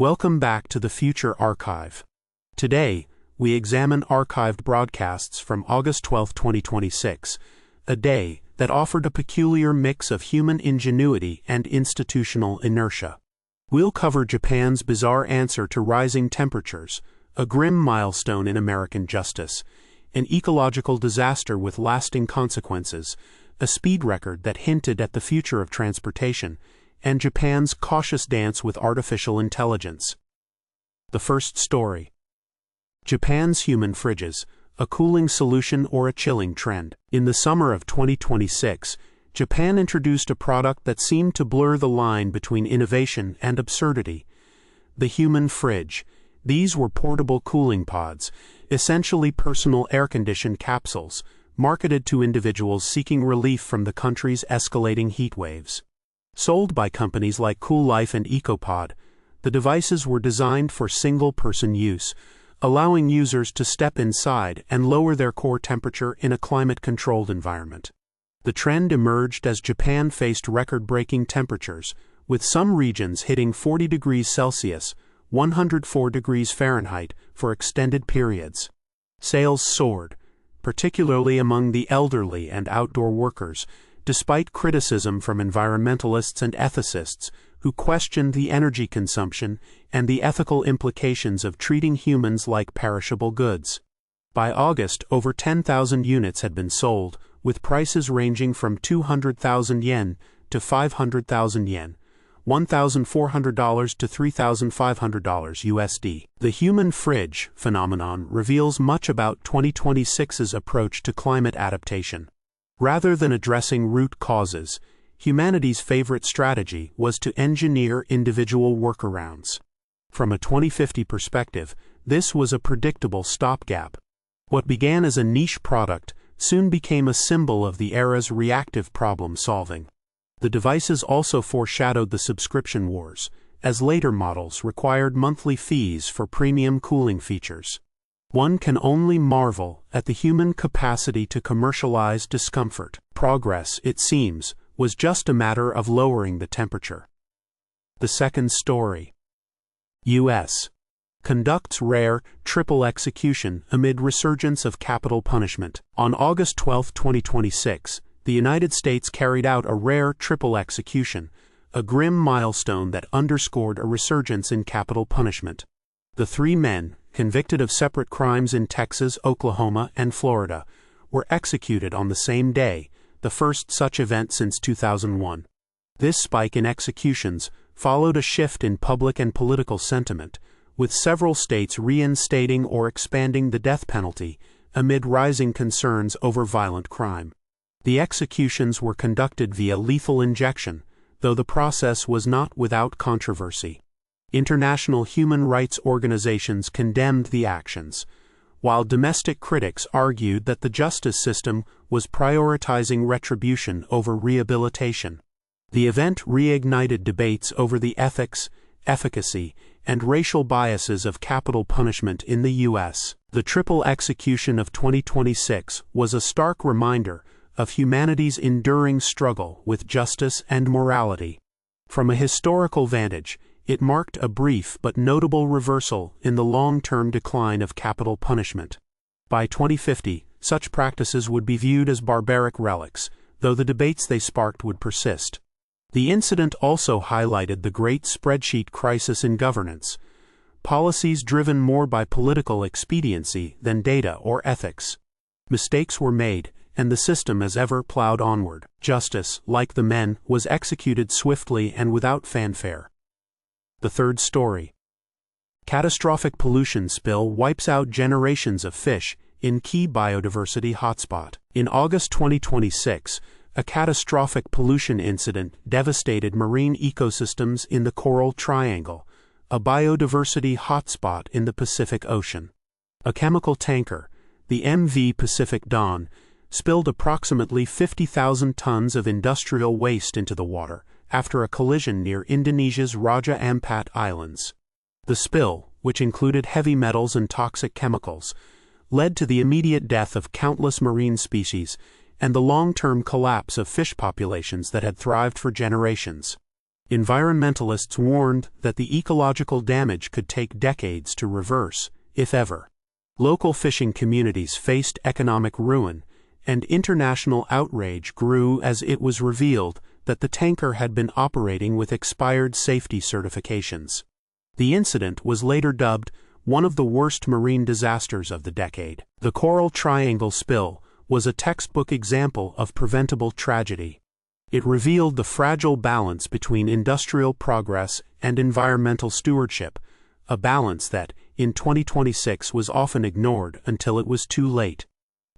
Welcome back to the Future Archive. Today, we examine archived broadcasts from August 12, 2026, a day that offered a peculiar mix of human ingenuity and institutional inertia. We'll cover Japan's bizarre answer to rising temperatures, a grim milestone in American justice, an ecological disaster with lasting consequences, a speed record that hinted at the future of transportation, and Japan's cautious dance with artificial intelligence. The first story. Japan's human fridges, a cooling solution or a chilling trend. In the summer of 2026, Japan introduced a product that seemed to blur the line between innovation and absurdity. The human fridge. These were portable cooling pods, essentially personal air-conditioned capsules, marketed to individuals seeking relief from the country's escalating heat waves. Sold by companies like Cool Life and EcoPod, the devices were designed for single-person use, allowing users to step inside and lower their core temperature in a climate-controlled environment. The trend emerged as Japan faced record-breaking temperatures, with some regions hitting 40 degrees Celsius, 104 degrees Fahrenheit, for extended periods. Sales soared, particularly among the elderly and outdoor workers, despite criticism from environmentalists and ethicists who questioned the energy consumption and the ethical implications of treating humans like perishable goods. By August, over 10,000 units had been sold, with prices ranging from 200,000 yen to 500,000 yen, $1,400 to $3,500 USD. The human fridge phenomenon reveals much about 2026's approach to climate adaptation. Rather than addressing root causes, humanity's favorite strategy was to engineer individual workarounds. From a 2050 perspective, this was a predictable stopgap. What began as a niche product soon became a symbol of the era's reactive problem-solving. The devices also foreshadowed the subscription wars, as later models required monthly fees for premium cooling features. One can only marvel at the human capacity to commercialize discomfort. Progress, it seems, was just a matter of lowering the temperature. The second story. U.S. conducts rare, triple execution amid resurgence of capital punishment. On August 12, 2026, the United States carried out a rare triple execution, a grim milestone that underscored a resurgence in capital punishment. The three men, convicted of separate crimes in Texas, Oklahoma, and Florida, were executed on the same day, the first such event since 2001. This spike in executions followed a shift in public and political sentiment, with several states reinstating or expanding the death penalty amid rising concerns over violent crime. The executions were conducted via lethal injection, though the process was not without controversy. International human rights organizations condemned the actions, while domestic critics argued that the justice system was prioritizing retribution over rehabilitation. The event reignited debates over the ethics, efficacy, and racial biases of capital punishment in the U.S. The triple execution of 2026 was a stark reminder of humanity's enduring struggle with justice and morality. From a historical vantage, it marked a brief but notable reversal in the long-term decline of capital punishment. By 2050, such practices would be viewed as barbaric relics, though the debates they sparked would persist. The incident also highlighted the great spreadsheet crisis in governance, policies driven more by political expediency than data or ethics. Mistakes were made, and the system as ever plowed onward. Justice, like the men, was executed swiftly and without fanfare. The third story. Catastrophic pollution spill wipes out generations of fish in key biodiversity hotspot. In August 2026, a catastrophic pollution incident devastated marine ecosystems in the Coral Triangle, a biodiversity hotspot in the Pacific Ocean. A chemical tanker, the MV Pacific Dawn, spilled approximately 50,000 tons of industrial waste into the water after a collision near Indonesia's Raja Ampat Islands. The spill, which included heavy metals and toxic chemicals, led to the immediate death of countless marine species and the long-term collapse of fish populations that had thrived for generations. Environmentalists warned that the ecological damage could take decades to reverse, if ever. Local fishing communities faced economic ruin, and international outrage grew as it was revealed that the tanker had been operating with expired safety certifications. The incident was later dubbed one of the worst marine disasters of the decade. The Coral Triangle spill was a textbook example of preventable tragedy. It revealed the fragile balance between industrial progress and environmental stewardship, a balance that, in 2026, was often ignored until it was too late.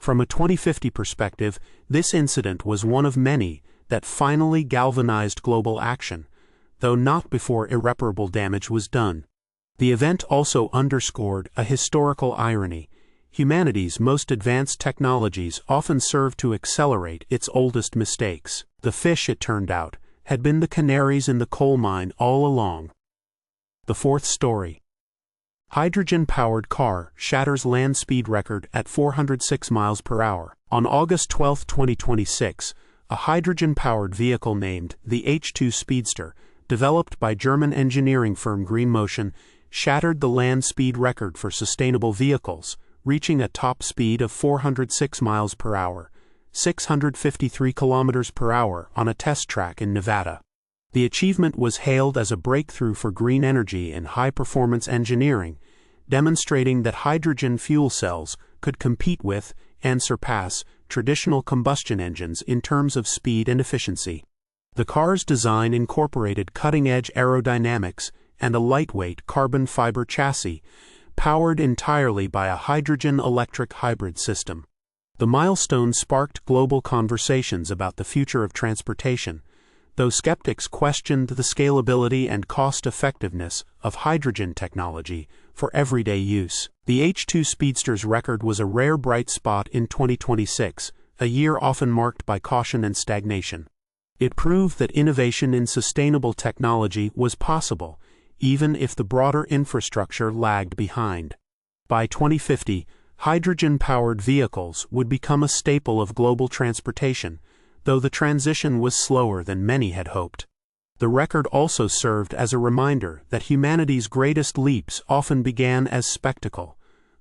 From a 2050 perspective, this incident was one of many that finally galvanized global action, though not before irreparable damage was done. The event also underscored a historical irony. Humanity's most advanced technologies often serve to accelerate its oldest mistakes. The fish, it turned out, had been the canaries in the coal mine all along. The fourth story. Hydrogen-powered car shatters land speed record at 406 miles per hour. On August 12, 2026, a hydrogen-powered vehicle named the H2 Speedster, developed by German engineering firm Green Motion, shattered the land speed record for sustainable vehicles, reaching a top speed of 406 miles per hour, 653 kilometers per hour on a test track in Nevada. The achievement was hailed as a breakthrough for green energy and high-performance engineering, demonstrating that hydrogen fuel cells could compete with and surpass traditional combustion engines in terms of speed and efficiency. The car's design incorporated cutting-edge aerodynamics and a lightweight carbon fiber chassis, powered entirely by a hydrogen-electric hybrid system. The milestone sparked global conversations about the future of transportation, though skeptics questioned the scalability and cost-effectiveness of hydrogen technology for everyday use. The H2 Speedster's record was a rare bright spot in 2026, a year often marked by caution and stagnation. It proved that innovation in sustainable technology was possible, even if the broader infrastructure lagged behind. By 2050, hydrogen-powered vehicles would become a staple of global transportation, though the transition was slower than many had hoped. The record also served as a reminder that humanity's greatest leaps often began as spectacle.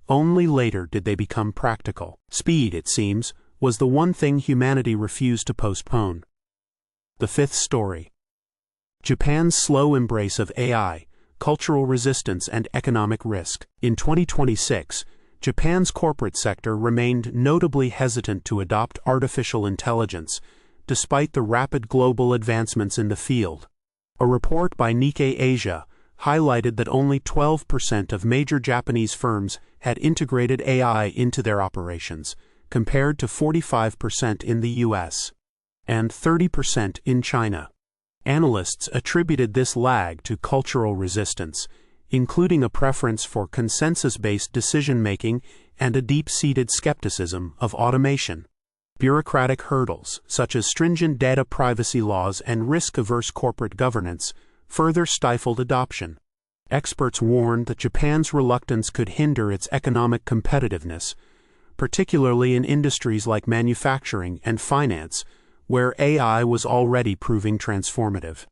Only later did they become practical. Speed, it seems, was the one thing humanity refused to postpone. The fifth story. Japan's slow embrace of AI, cultural resistance and economic risk. In 2026, Japan's corporate sector remained notably hesitant to adopt artificial intelligence, despite the rapid global advancements in the field. A report by Nikkei Asia highlighted that only 12% of major Japanese firms had integrated AI into their operations, compared to 45% in the US and 30% in China. Analysts attributed this lag to cultural resistance, including a preference for consensus-based decision-making and a deep-seated skepticism of automation. Bureaucratic hurdles, such as stringent data privacy laws and risk-averse corporate governance, further stifled adoption. Experts warned that Japan's reluctance could hinder its economic competitiveness, particularly in industries like manufacturing and finance, where AI was already proving transformative.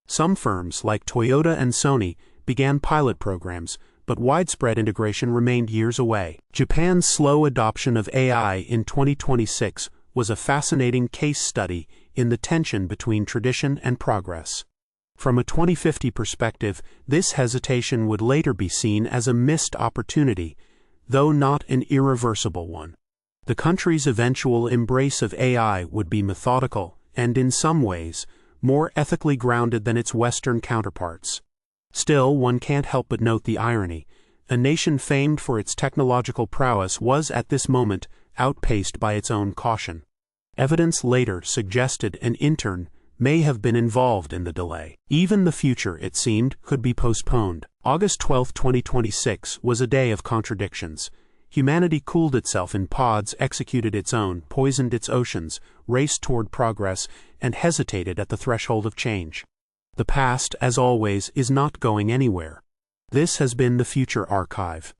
Some firms, like Toyota and Sony, began pilot programs, but widespread integration remained years away. Japan's slow adoption of AI in 2026 was a fascinating case study in the tension between tradition and progress. From a 2050 perspective, this hesitation would later be seen as a missed opportunity, though not an irreversible one. The country's eventual embrace of AI would be methodical and, in some ways, more ethically grounded than its Western counterparts. Still, one can't help but note the irony. A nation famed for its technological prowess was at this moment outpaced by its own caution. Evidence later suggested an intern may have been involved in the delay. Even the future, it seemed, could be postponed. August 12, 2026 was a day of contradictions. Humanity cooled itself in pods, executed its own, poisoned its oceans, raced toward progress, and hesitated at the threshold of change. The past, as always, is not going anywhere. This has been the Future Archive.